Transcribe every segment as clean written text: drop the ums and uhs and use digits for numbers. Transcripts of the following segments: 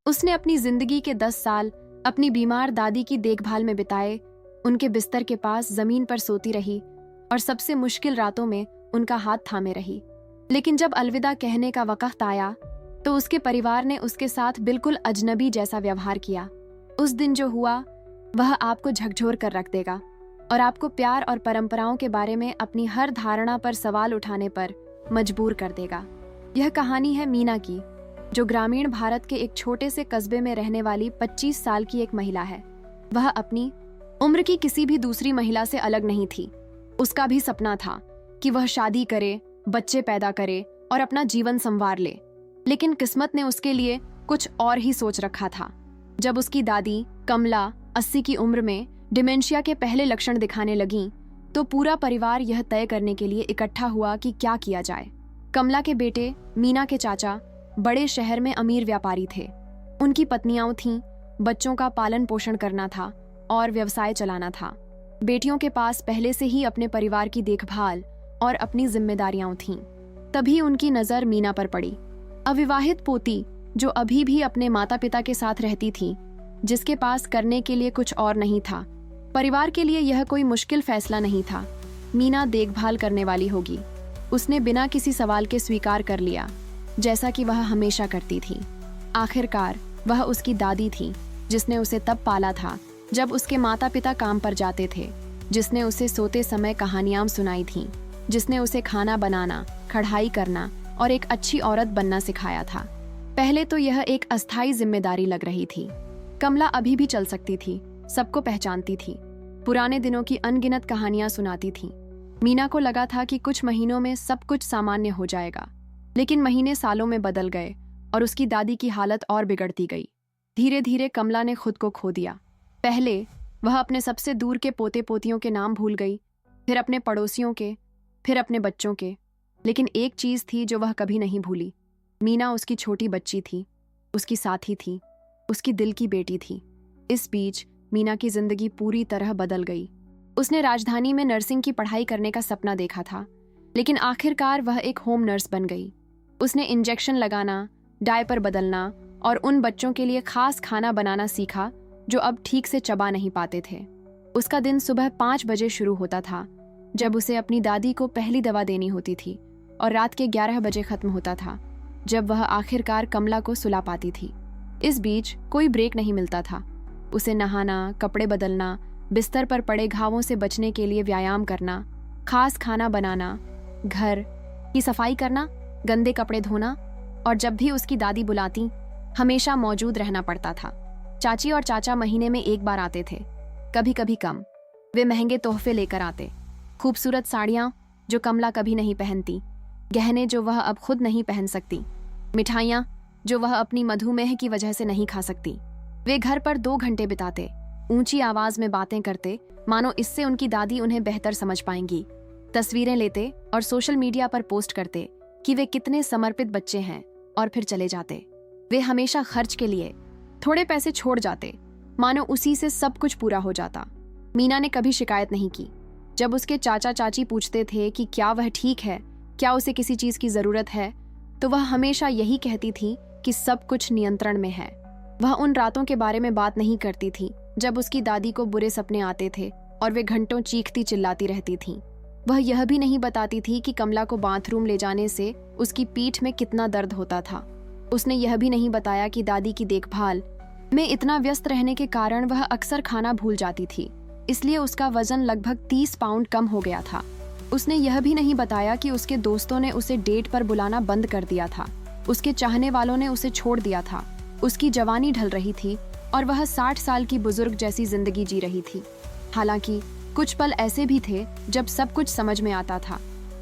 उसने अपनी जिंदगी के 10 साल अपनी बीमार दादी की देखभाल में बिताए, उनके बिस्तर के पास जमीन पर सोती रही और सबसे मुश्किल रातों में उनका हाथ थामे रही। लेकिन जब अलविदा कहने का वक्त आया तो उसके परिवार ने उसके साथ बिल्कुल अजनबी जैसा व्यवहार किया। उस दिन जो हुआ वह आपको झकझोर कर रख देगा और आपको प्यार और परंपराओं के बारे में अपनी हर धारणा पर सवाल उठाने पर मजबूर कर देगा। यह कहानी है मीना की, जो ग्रामीण भारत के एक छोटे से कस्बे में रहने वाली 25 साल की एक महिला है। वह अपनी उम्र की किसी भी दूसरी महिला से अलग नहीं थी। उसका भी सपना था कि वह शादी करे, बच्चे पैदा करे और अपना जीवन संवार ले। लेकिन किस्मत ने उसके लिए कुछ और ही सोच रखा था। जब उसकी दादी कमला 80 की उम्र में डिमेंशिया के पहले लक्षण दिखाने लगीं, तो पूरा परिवार यह तय करने के लिए इकट्ठा हुआ कि क्या किया जाए। कमला के बेटे मीना के चाचा बड़े शहर में अमीर व्यापारी थे। उनकी पत्नियां थीं, बच्चों का पालन पोषण करना था और व्यवसाय चलाना था। बेटियों के पास पहले से ही अपने परिवार की देखभाल और अपनी जिम्मेदारियां थीं। तभी उनकी नजर मीना पर पड़ी, अविवाहित पोती जो अभी भी अपने माता पिता के साथ रहती थी, जिसके पास करने के लिए कुछ और नहीं था। परिवार के लिए यह कोई मुश्किल फैसला नहीं था। मीना देखभाल करने वाली होगी। उसने बिना किसी सवाल के स्वीकार कर लिया, जैसा कि वह हमेशा करती थी। आखिरकार वह उसकी दादी थी, जिसने उसे तब पाला था जब उसके माता पिता काम पर जाते थे, जिसने उसे सोते समय कहानियां सुनाई थीं, जिसने उसे खाना बनाना, कढ़ाई करना और एक अच्छी औरत बनना सिखाया था। पहले तो यह एक अस्थायी जिम्मेदारी लग रही थी। कमला अभी भी चल सकती थी, सबको पहचानती थी, पुराने दिनों की अनगिनत कहानियां सुनाती थी। मीना को लगा था कि कुछ महीनों में सब कुछ सामान्य हो जाएगा, लेकिन महीने सालों में बदल गए और उसकी दादी की हालत और बिगड़ती गई। धीरे धीरे कमला ने खुद को खो दिया। पहले वह अपने सबसे दूर के पोते पोतियों के नाम भूल गई, फिर अपने पड़ोसियों के, फिर अपने बच्चों के। लेकिन एक चीज थी जो वह कभी नहीं भूली। मीना उसकी छोटी बच्ची थी, उसकी साथी थी, उसकी दिल की बेटी थी। इस बीच मीना की जिंदगी पूरी तरह बदल गई। उसने राजधानी में नर्सिंग की पढ़ाई करने का सपना देखा था, लेकिन आखिरकार वह एक होम नर्स बन गई। उसने इंजेक्शन लगाना, डायपर बदलना और उन बच्चों के लिए खास खाना बनाना सीखा जो अब ठीक से चबा नहीं पाते थे। उसका दिन सुबह 5 बजे शुरू होता था, जब उसे अपनी दादी को पहली दवा देनी होती थी, और रात के 11 बजे खत्म होता था, जब वह आखिरकार कमला को सुला पाती थी। इस बीच कोई ब्रेक नहीं मिलता था। उसे नहाना, कपड़े बदलना, बिस्तर पर पड़े घावों से बचने के लिए व्यायाम करना, खास खाना बनाना, घर की सफाई करना, गंदे कपड़े धोना, और जब भी उसकी दादी बुलाती हमेशा मौजूद रहना पड़ता था। चाची और चाचा महीने में एक बार आते थे, कभी कभी कम। वे महंगे तोहफे लेकर आते, खूबसूरत साड़ियाँ जो कमला कभी नहीं पहनती, गहने जो वह अब खुद नहीं पहन सकती, मिठाइयाँ जो वह अपनी मधुमेह की वजह से नहीं खा सकती। वे घर पर 2 घंटे बिताते, ऊंची आवाज में बातें करते, मानो इससे उनकी दादी उन्हें बेहतर समझ पाएंगी। तस्वीरें लेते और सोशल मीडिया पर पोस्ट करते कि वे कितने समर्पित बच्चे हैं, और फिर चले जाते। वे हमेशा खर्च के लिए थोड़े पैसे छोड़ जाते, मानो उसी से सब कुछ पूरा हो जाता। मीना ने कभी शिकायत नहीं की। जब उसके चाचा चाची पूछते थे कि क्या वह ठीक है, क्या उसे किसी चीज की जरूरत है, तो वह हमेशा यही कहती थी कि सब कुछ नियंत्रण में है। वह उन रातों के बारे में बात नहीं करती थी जब उसकी दादी को बुरे सपने आते थे और वे घंटों चीखती चिल्लाती रहती थीं। वह यह भी नहीं बताती थी कि कमला को बाथरूम ले जाने से उसकी पीठ में कितना दर्द होता था। उसने यह भी नहीं बताया कि दादी की देखभाल में इतना व्यस्त रहने के कारण वह अक्सर खाना भूल जाती थी, इसलिए उसका वजन लगभग 30 पाउंड कम हो गया था। उसने यह भी नहीं बताया कि उसके दोस्तों ने उसे डेट पर बुलाना बंद कर दिया था, उसके चाहने वालों ने उसे छोड़ दिया था, उसकी जवानी ढल रही थी और वह 60 साल की बुजुर्ग जैसी जिंदगी जी रही थी। हालांकि कुछ पल ऐसे भी थे जब सब कुछ समझ में आता था,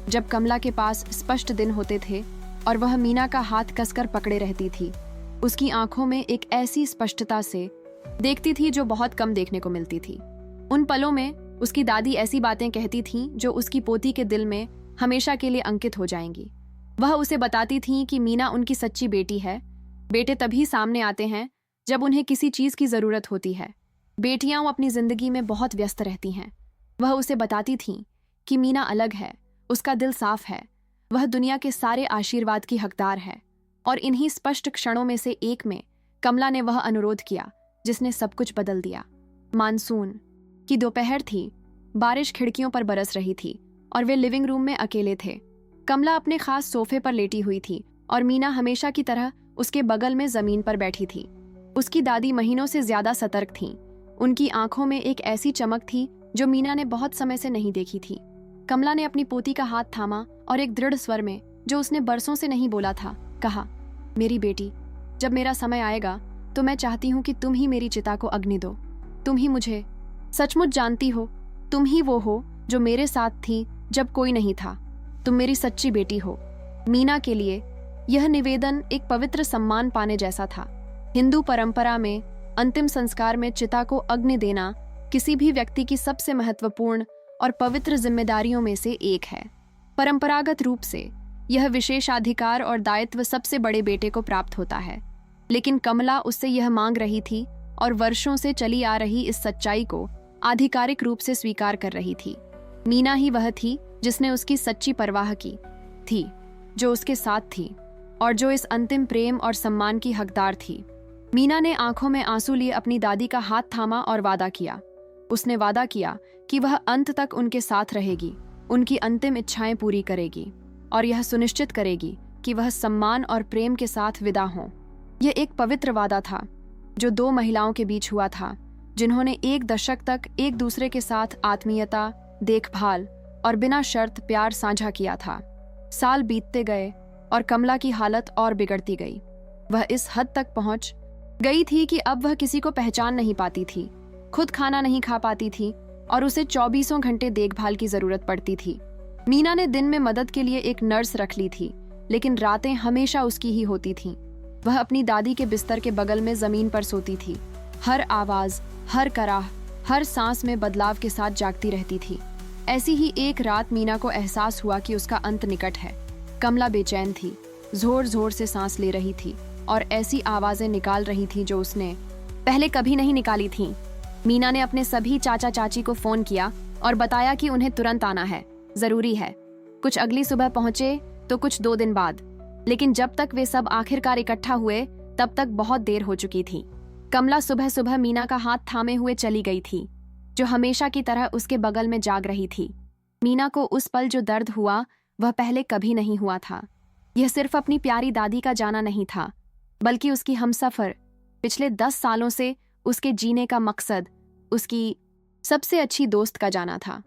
जब कमला के पास स्पष्ट दिन होते थे और वह मीना का हाथ कसकर पकड़े रहती थी। उसकी आंखों में एक ऐसी स्पष्टता से देखती थी जो बहुत कम देखने को मिलती थी। उन पलों में उसकी दादी ऐसी बातें कहती थीं जो उसकी पोती के दिल में हमेशा के लिए अंकित हो जाएंगी। वह उसे बताती थीं कि मीना उनकी सच्ची बेटी है। बेटे तभी सामने आते हैं जब उन्हें किसी चीज की जरूरत होती है। बेटियां अपनी जिंदगी में बहुत व्यस्त रहती हैं। वह उसे बताती थीं कि मीना अलग है, उसका दिल साफ है, वह दुनिया के सारे आशीर्वाद की हकदार है। और इन्हीं स्पष्ट क्षणों में से एक में कमला ने वह अनुरोध किया जिसने सब कुछ बदल दिया। मानसून की दोपहर थी, बारिश खिड़कियों पर बरस रही थी और वे लिविंग रूम में अकेले थे। कमला अपने खास सोफे पर लेटी हुई थी और मीना हमेशा की तरह उसके बगल में जमीन पर बैठी थी। उसकी दादी महीनों से ज्यादा सतर्क थीं। उनकी आंखों में एक ऐसी चमक थी जो मीना ने बहुत समय से नहीं देखी थी। कमला ने अपनी पोती का हाथ थामा और एक दृढ़ स्वर में, जो उसने बरसों से नहीं बोला था, कहा, मेरी बेटी, जब मेरा समय आएगा तो मैं चाहती हूँ कि तुम ही मेरी चिता को अग्नि दो। तुम ही मुझे सचमुच जानती हो, तुम ही वो हो जो मेरे साथ थी जब कोई नहीं था। तुम मेरी सच्ची बेटी हो। मीना के लिए यह निवेदन एक पवित्र सम्मान पाने जैसा था। हिंदू परंपरा में अंतिम संस्कार में चिता को अग्नि देना किसी भी व्यक्ति की सबसे महत्वपूर्ण और पवित्र जिम्मेदारियों में से एक है। परंपरागत रूप से यह विशेषाधिकार और दायित्व सबसे बड़े बेटे को प्राप्त होता है, लेकिन कमला उससे यह मांग रही थी और वर्षों से चली आ रही इस सच्चाई को आधिकारिक रूप से स्वीकार कर रही थी। मीना ही वह थी जिसने उसकी सच्ची परवाह की थी, जो उसके साथ थी और जो इस अंतिम प्रेम और सम्मान की हकदार थी। मीना ने आंखों में आंसू लिए अपनी दादी का हाथ थामा और वादा किया। उसने वादा किया कि वह अंत तक उनके साथ रहेगी, उनकी अंतिम इच्छाएं पूरी करेगी और यह सुनिश्चित करेगी कि वह सम्मान और प्रेम के साथ विदा हों। यह एक पवित्र वादा था जो दो महिलाओं के बीच हुआ था, जिन्होंने एक दशक तक एक दूसरे के साथ आत्मीयता, देखभाल और बिना शर्त प्यार साझा किया था। साल बीतते गए और कमला की हालत और बिगड़ती गई। वह इस हद तक पहुंच गई थी कि अब वह किसी को पहचान नहीं पाती थी, खुद खाना नहीं खा पाती थी और उसे 24 घंटे देखभाल की जरूरत पड़ती थी। मीना ने दिन में मदद के लिए एक नर्स रख ली थी, लेकिन रातें हमेशा उसकी ही होती थीं। वह अपनी दादी के बिस्तर के बगल में जमीन पर सोती थी, हर आवाज, हर कराह, हर सांस में बदलाव के साथ जागती रहती थी। ऐसी ही एक रात मीना को एहसास हुआ कि उसका अंत निकट है। कमला बेचैन थी, जोर जोर से सांस ले रही थी और ऐसी आवाजें निकाल रही थी जो उसने पहले कभी नहीं निकाली थीं। मीना ने अपने सभी चाचा चाची को फोन किया और बताया कि उन्हें तुरंत आना है, जरूरी है। कुछ अगली सुबह पहुंचे तो कुछ 2 दिन बाद, लेकिन जब तक वे सब आखिरकार इकट्ठा हुए तब तक बहुत देर हो चुकी थी। कमला सुबह सुबह मीना का हाथ थामे हुए चली गई थी, जो हमेशा की तरह उसके बगल में जाग रही थी। मीना को उस पल जो दर्द हुआ वह पहले कभी नहीं हुआ था। यह सिर्फ अपनी प्यारी दादी का जाना नहीं था, बल्कि उसकी हमसफर, पिछले 10 सालों से उसके जीने का मकसद, उसकी सबसे अच्छी दोस्त का जाना था।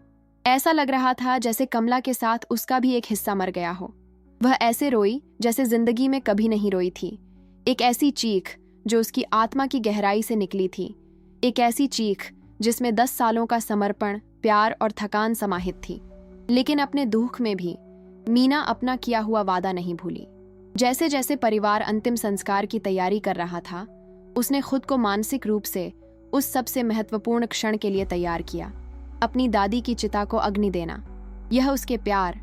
ऐसा लग रहा था जैसे कमला के साथ उसका भी एक हिस्सा मर गया हो। वह ऐसे रोई जैसे जिंदगी में कभी नहीं रोई थी। एक ऐसी चीख जो उसकी आत्मा की गहराई से निकली थी, एक ऐसी चीख जिसमें 10 सालों का समर्पण, प्यार और थकान समाहित थी। लेकिन अपने दुख में भी मीना अपना किया हुआ वादा नहीं भूली। जैसे जैसे परिवार अंतिम संस्कार की तैयारी कर रहा था, उसने खुद को मानसिक रूप से उस सबसे महत्वपूर्ण क्षण के लिए तैयार किया, अपनी दादी की चिता को अग्नि देना। यह उसके प्यार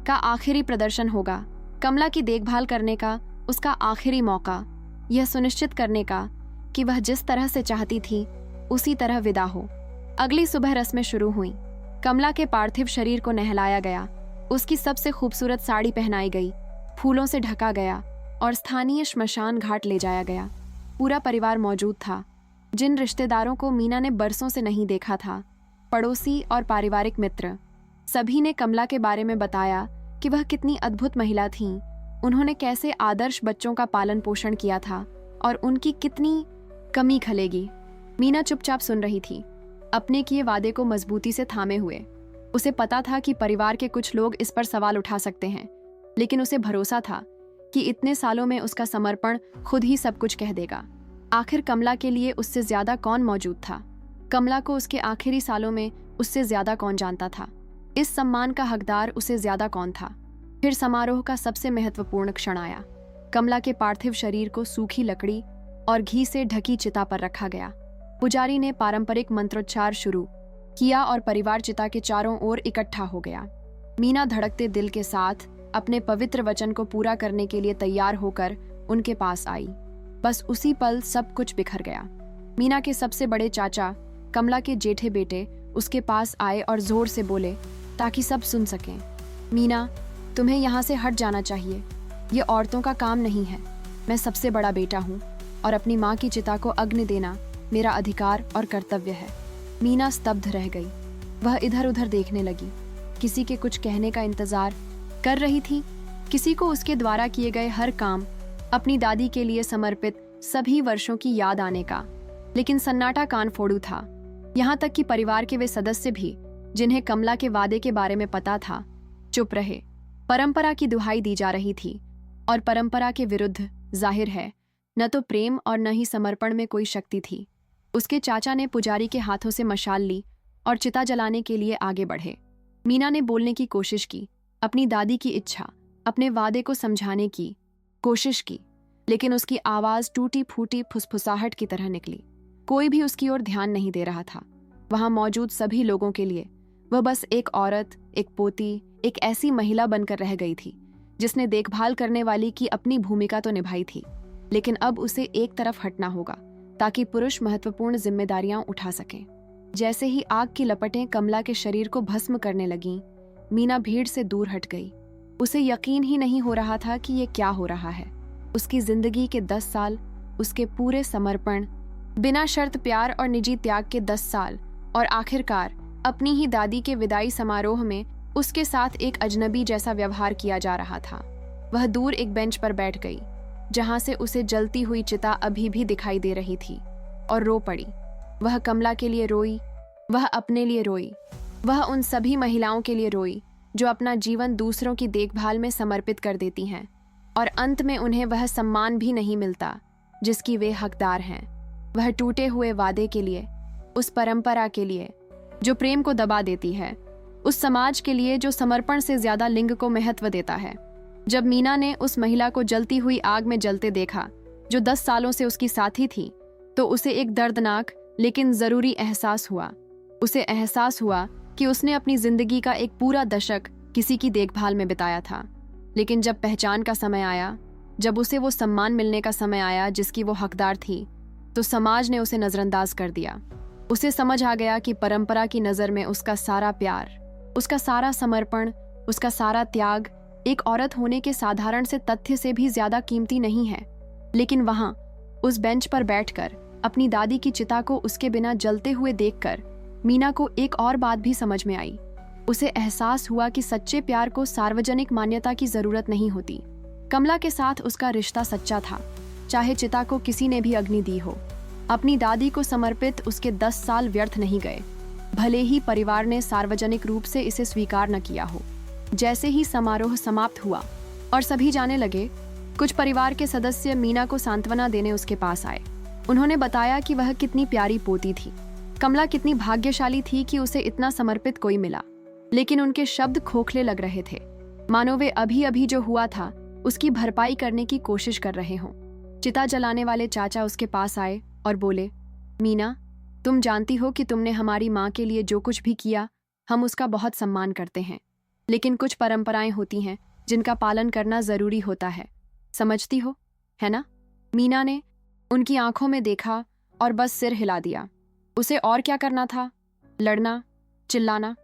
का आखिरी प्रदर्शन होगा, कमला की देखभाल करने का उसका आखिरी मौका, यह सुनिश्चित करने का कि वह जिस तरह से चाहती थी उसी तरह विदा हो। अगली सुबह रस्में शुरू हुईं। कमला के पार्थिव शरीर को नहलाया गया, उसकी सबसे खूबसूरत साड़ी पहनाई गई, फूलों से ढका गया और स्थानीय श्मशान घाट ले जाया गया। पूरा परिवार मौजूद था। जिन रिश्तेदारों को मीना ने बरसों से नहीं देखा था, पड़ोसी और पारिवारिक मित्र, सभी ने कमला के बारे में बताया कि वह कितनी अद्भुत महिला थीं, उन्होंने कैसे आदर्श बच्चों का पालन पोषण किया था और उनकी कितनी कमी खलेगी। मीना चुपचाप सुन रही थी, अपने किए वादे को मजबूती से थामे हुए। उसे पता था कि परिवार के कुछ लोग इस पर सवाल उठा सकते हैं, लेकिन उसे भरोसा था कि इतने सालों में उसका समर्पण खुद ही सब कुछ कह देगा। आखिर कमला के लिए उससे ज्यादा कौन मौजूद था? कमला को उसके आखिरी सालों में उससे ज्यादा कौन जानता था? इस सम्मान का हकदार उसे ज्यादा कौन था? फिर समारोह का सबसे महत्वपूर्ण क्षण आया। कमला के पार्थिव शरीर को सूखी लकड़ी और घी से ढकी चिता पर रखा गया। पुजारी ने पारंपरिक मंत्रोच्चार शुरू किया और परिवार चिता के चारों ओर इकट्ठा हो गया। मीना धड़कते दिल के साथ अपने पवित्र वचन को पूरा करने के लिए तैयार होकर उनके पास आई। बस उसी पल सब कुछ बिखर गया। मीना के सबसे बड़े चाचा, कमला के जेठे बेटे, उसके पास आए और जोर से बोले ताकि सब सुन सकें, मीना, तुम्हें यहाँ से हट जाना चाहिए। ये औरतों का काम नहीं है। मैं सबसे बड़ा बेटा हूँ और अपनी माँ की चिता को अग्नि देना मेरा अधिकार और कर्तव्य है। मीना स्तब्ध रह गई। वह इधर उधर देखने लगी, किसी के कुछ कहने का इंतजार कर रही थी, किसी को उसके द्वारा किए गए हर काम, अपनी दादी के लिए समर्पित सभी वर्षों की याद आने का। लेकिन सन्नाटा कान फोड़ू था। यहाँ तक कि परिवार के वे सदस्य भी, जिन्हें कमला के वादे के बारे में पता था, चुप रहे। परंपरा की दुहाई दी जा रही थी, और परंपरा के विरुद्ध जाहिर है न तो प्रेम और न ही समर्पण में कोई शक्ति थी। उसके चाचा ने पुजारी के हाथों से मशाल ली और चिता जलाने के लिए आगे बढ़े। मीना ने बोलने की कोशिश की, अपनी दादी की इच्छा, अपने वादे को समझाने की कोशिश की, लेकिन उसकी आवाज टूटी फूटी फुसफुसाहट की तरह निकली। कोई भी उसकी ओर ध्यान नहीं दे रहा था। वहां मौजूद सभी लोगों के लिए वह बस एक औरत, एक पोती, एक ऐसी महिला बनकर रह गई थी जिसने देखभाल करने वाली की अपनी भूमिका तो निभाई थी, लेकिन अब उसे एक तरफ हटना होगा ताकि पुरुष महत्वपूर्ण जिम्मेदारियां उठा सकें। जैसे ही आग की लपटें कमला के शरीर को भस्म करने लगीं, मीना भीड़ से दूर हट गई। उसे यकीन ही नहीं हो रहा था कि ये क्या हो रहा है। उसकी जिंदगी के 10 साल, उसके पूरे समर्पण, बिना शर्त प्यार और निजी त्याग के 10 साल, और आखिरकार अपनी ही दादी के विदाई समारोह में उसके साथ एक अजनबी जैसा व्यवहार किया जा रहा था। वह दूर एक बेंच पर बैठ गई, जहां से उसे जलती हुई चिता अभी भी दिखाई दे रही थी, और रो पड़ी। वह कमला के लिए रोई, वह अपने लिए रोई, वह उन सभी महिलाओं के लिए रोई जो अपना जीवन दूसरों की देखभाल में समर्पित कर देती हैं, और अंत में उन्हें वह सम्मान भी नहीं मिलता जिसकी वे हकदार हैं। वह टूटे हुए वादे के लिए, उस परंपरा के लिए जो प्रेम को दबा देती है, उस समाज के लिए जो समर्पण से ज्यादा लिंग को महत्व देता है। जब मीना ने उस महिला को जलती हुई आग में जलते देखा जो 10 सालों से उसकी साथी थी, तो उसे एक दर्दनाक लेकिन जरूरी एहसास हुआ। उसे एहसास हुआ कि उसने अपनी जिंदगी का एक पूरा दशक किसी की देखभाल में बिताया था, लेकिन जब पहचान का समय आया, जब उसे वो सम्मान मिलने का समय आया जिसकी वो हकदार थी, तो समाज ने उसे नजरअंदाज कर दिया। उसे समझ आ गया कि परंपरा की नजर में उसका सारा प्यार, उसका सारा समर्पण, उसका सारा त्याग एक औरत होने के साधारण से तथ्य से भी ज्यादा कीमती नहीं है। लेकिन वहां उस बेंच पर बैठकर अपनी दादी की चिता को उसके बिना जलते हुए देखकर मीना को एक और बात भी समझ में आई। उसे एहसास हुआ कि सच्चे प्यार को सार्वजनिक मान्यता की जरूरत नहीं होती। कमला के साथ उसका रिश्ता सच्चा था, चाहे चिता को किसी ने भी अग्नि दी हो। अपनी दादी को समर्पित उसके 10 साल व्यर्थ नहीं गए, भले ही परिवार ने सार्वजनिक रूप से इसे स्वीकार न किया हो। जैसे ही समारोह समाप्त हुआ और सभी जाने लगे, कुछ परिवार के सदस्य मीना को सांत्वना देने उसके पास आए। उन्होंने बताया कि वह कितनी प्यारी पोती थी, कमला कितनी भाग्यशाली थी कि उसे इतना समर्पित कोई मिला। लेकिन उनके शब्द खोखले लग रहे थे, मानो वे अभी अभी जो हुआ था उसकी भरपाई करने की कोशिश कर रहे हों। चिता जलाने वाले चाचा उसके पास आए और बोले, मीना, तुम जानती हो कि तुमने हमारी माँ के लिए जो कुछ भी किया, हम उसका बहुत सम्मान करते हैं, लेकिन कुछ परंपराएं होती हैं जिनका पालन करना जरूरी होता है, समझती हो, है ना? मीना ने उनकी आंखों में देखा और बस सिर हिला दिया। उसे और क्या करना था? लड़ना, चिल्लाना,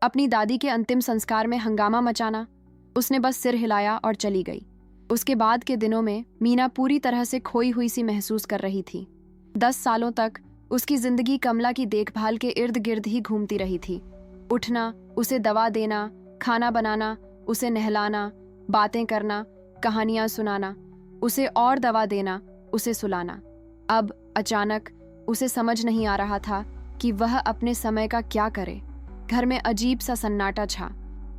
अपनी दादी के अंतिम संस्कार में हंगामा मचाना? उसने बस सिर हिलाया और चली गई। उसके बाद के दिनों में मीना पूरी तरह से खोई हुई सी महसूस कर रही थी। 10 सालों तक उसकी जिंदगी कमला की देखभाल के इर्द गिर्द ही घूमती रही थी। उठना, उसे दवा देना, खाना बनाना, उसे नहलाना, बातें करना, कहानियां सुनाना, उसे और दवा देना, उसे सुलाना। अब अचानक उसे समझ नहीं आ रहा था कि वह अपने समय का क्या करे। घर में अजीब सा सन्नाटा छा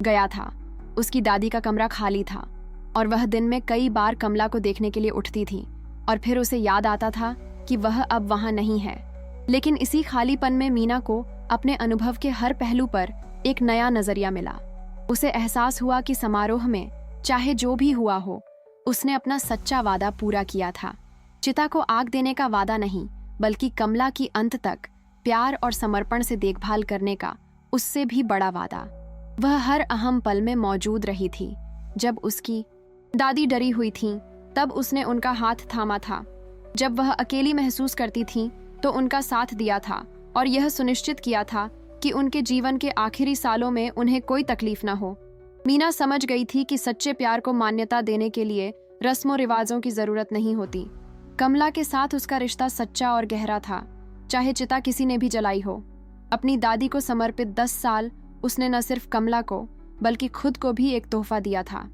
गया था। उसकी दादी का कमरा खाली था और वह दिन में कई बार कमला को देखने के लिए उठती थी, और फिर उसे याद आता था कि वह अब वहां नहीं है। लेकिन इसी खालीपन में मीना को अपने अनुभव के हर पहलू पर एक नया नजरिया मिला। उसे एहसास हुआ कि समारोह में चाहे जो भी हुआ हो, उसने अपना सच्चा वादा पूरा किया था। चिता को आग देने का वादा नहीं, बल्कि कमला की अंत तक प्यार और समर्पण से देखभाल करने का उससे भी बड़ा वादा। वह हर अहम पल में मौजूद रही थी। जब उसकी दादी डरी हुई थीं, तब उसने उनका हाथ थामा था। जब वह अकेली महसूस करती थीं, तो उनका साथ दिया था और यह सुनिश्चित किया था कि उनके जीवन के आखिरी सालों में उन्हें कोई तकलीफ न हो। मीना समझ गई थी कि सच्चे प्यार को मान्यता देने के लिए रस्मों रिवाजों की जरूरत नहीं होती। कमला के साथ उसका रिश्ता सच्चा और गहरा था, चाहे चिता किसी ने भी जलाई हो। अपनी दादी को समर्पित 10 साल उसने न सिर्फ कमला को बल्कि खुद को भी एक तोहफा दिया था।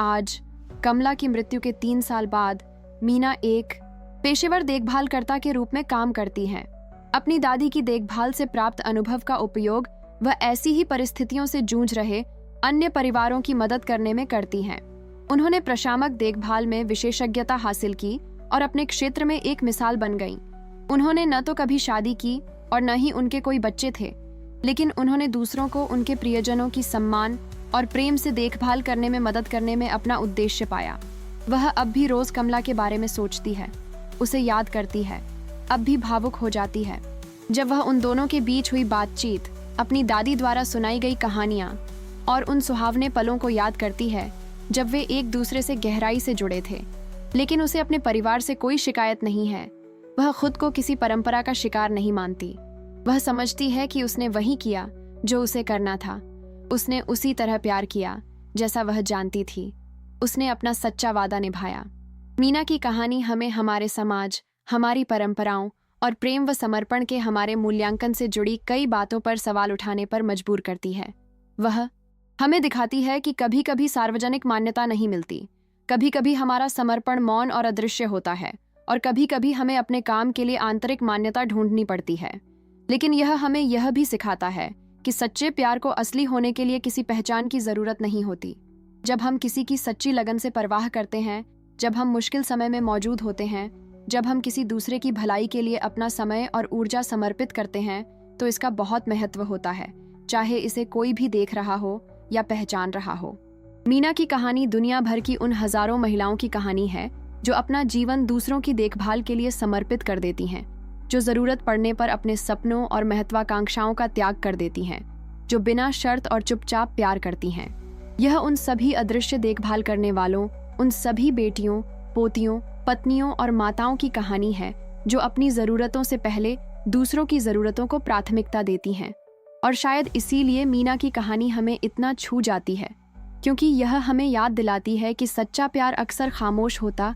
आज कमला की मृत्यु के 3 साल बाद मीना एक पेशेवर देखभालकर्ता के रूप में काम करती हैं। अपनी दादी की देखभाल से प्राप्त अनुभव का उपयोग वह ऐसी ही परिस्थितियों से जूझ रहे अन्य परिवारों की मदद करने में करती हैं। उन्होंने प्रशामक देखभाल में विशेषज्ञता हासिल की और अपने क्षेत्र में एक मिसाल बन गईं। उन्होंने न तो कभी शादी की और न ही उनके कोई बच्चे थे, लेकिन उन्होंने दूसरों को उनके प्रियजनों की सम्मान और प्रेम से देखभाल करने में मदद करने में अपना उद्देश्य पाया। वह अब भी रोज कमला के बारे में सोचती है, उसे याद करती है, अब भी भावुक हो जाती है जब वह उन दोनों के बीच हुई बातचीत, अपनी दादी द्वारा सुनाई गई कहानियां और उन सुहावने पलों को याद करती है जब वे एक दूसरे से गहराई से जुड़े थे। लेकिन उसे अपने परिवार से कोई शिकायत नहीं है। वह खुद को किसी परंपरा का शिकार नहीं मानती। वह समझती है कि उसने वही किया जो उसे करना था। उसने उसी तरह प्यार किया जैसा वह जानती थी। उसने अपना सच्चा वादा निभाया। मीना की कहानी हमें हमारे समाज, हमारी परंपराओं और प्रेम व समर्पण के हमारे मूल्यांकन से जुड़ी कई बातों पर सवाल उठाने पर मजबूर करती है। वह हमें दिखाती है कि कभी कभी सार्वजनिक मान्यता नहीं मिलती, कभी कभी हमारा समर्पण मौन और अदृश्य होता है, और कभी कभी हमें अपने काम के लिए आंतरिक मान्यता ढूंढनी पड़ती है। लेकिन यह हमें यह भी सिखाता है कि सच्चे प्यार को असली होने के लिए किसी पहचान की जरूरत नहीं होती। जब हम किसी की सच्ची लगन से परवाह करते हैं, जब हम मुश्किल समय में मौजूद होते हैं, जब हम किसी दूसरे की भलाई के लिए अपना समय और ऊर्जा समर्पित करते हैं, तो इसका बहुत महत्व होता है, चाहे इसे कोई भी देख रहा हो या पहचान रहा हो। मीना की कहानी दुनिया भर की उन हजारों महिलाओं की कहानी है जो अपना जीवन दूसरों की देखभाल के लिए समर्पित कर देती हैं, जो जरूरत पड़ने पर अपने सपनों और महत्वाकांक्षाओं का त्याग कर देती हैं, जो बिना शर्त और चुपचाप प्यार करती हैं। यह उन सभी अदृश्य देखभाल करने वालों, उन सभी बेटियों, पोतियों, पत्नियों और माताओं की कहानी है जो अपनी जरूरतों से पहले दूसरों की जरूरतों को प्राथमिकता देती हैं। और शायद इसीलिए मीना की कहानी हमें इतना छू जाती है, क्योंकि यह हमें याद दिलाती है कि सच्चा प्यार अक्सर खामोश होता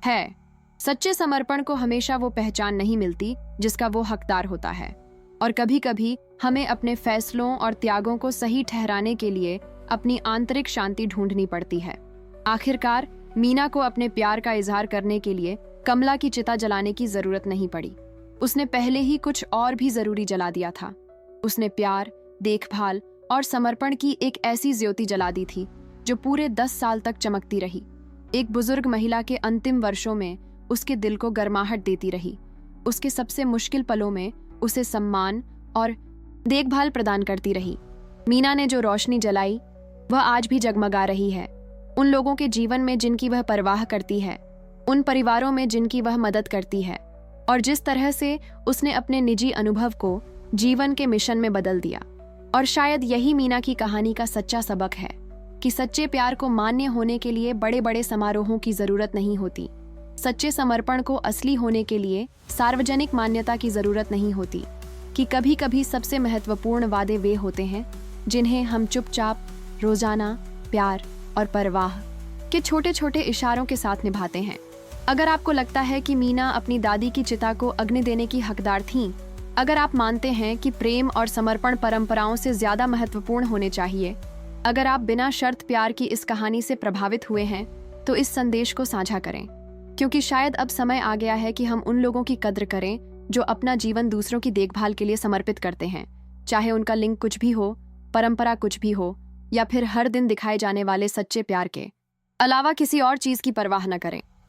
है। सच्चे समर्पण को हमेशा वो पहचान नहीं मिलती जिसका वो हकदार होता है, और कभी कभी हमें अपने फैसलों और त्यागों को सही ठहराने के लिए अपनी आंतरिक शांति ढूंढनी पड़ती है। आखिरकार मीना को अपने प्यार का इजहार करने के लिए कमला की चिता जलाने की जरूरत नहीं पड़ी। उसने पहले ही कुछ और भी जरूरी जला दिया था। उसने प्यार, देखभाल और समर्पण की एक ऐसी ज्योति जला दी थी जो पूरे 10 साल तक चमकती रही। एक बुजुर्ग महिला के अंतिम वर्षों में उसके दिल को गर्माहट देती रही। उसके सबसे मुश्किल पलों में उसे सम्मान और देखभाल प्रदान करती रही। मीना ने जो रोशनी जलाई वह आज भी जगमगा रही है, उन लोगों के जीवन में जिनकी वह परवाह करती है, उन परिवारों में जिनकी वह मदद करती है, और जिस तरह से उसने अपने निजी अनुभव को जीवन के मिशन में बदल दिया। और शायद यही मीना की कहानी का सच्चा सबक है कि सच्चे प्यार को मान्य होने के लिए बड़े बड़े समारोहों की जरूरत नहीं होती। सच्चे समर्पण को असली होने के लिए सार्वजनिक मान्यता की जरूरत नहीं होती। कि कभी कभी सबसे महत्वपूर्ण वादे वे होते हैं जिन्हें हम चुपचाप रोजाना प्यार और परवाह के छोटे छोटे इशारों के साथ निभाते हैं। अगर आपको लगता है कि मीना अपनी दादी की चिता को अग्नि देने की हकदार थीं, अगर आप मानते हैं कि प्रेम और समर्पण परंपराओं से ज्यादा महत्वपूर्ण होने चाहिए, अगर आप बिना शर्त प्यार की इस कहानी से प्रभावित हुए हैं, तो इस संदेश को साझा करें, क्योंकि शायद अब समय आ गया है कि हम उन लोगों की कद्र करें जो अपना जीवन दूसरों की देखभाल के लिए समर्पित करते हैं, चाहे उनका लिंग कुछ भी हो, परंपरा कुछ भी हो, या फिर हर दिन दिखाए जाने वाले सच्चे प्यार के अलावा किसी और चीज की परवाह न करें।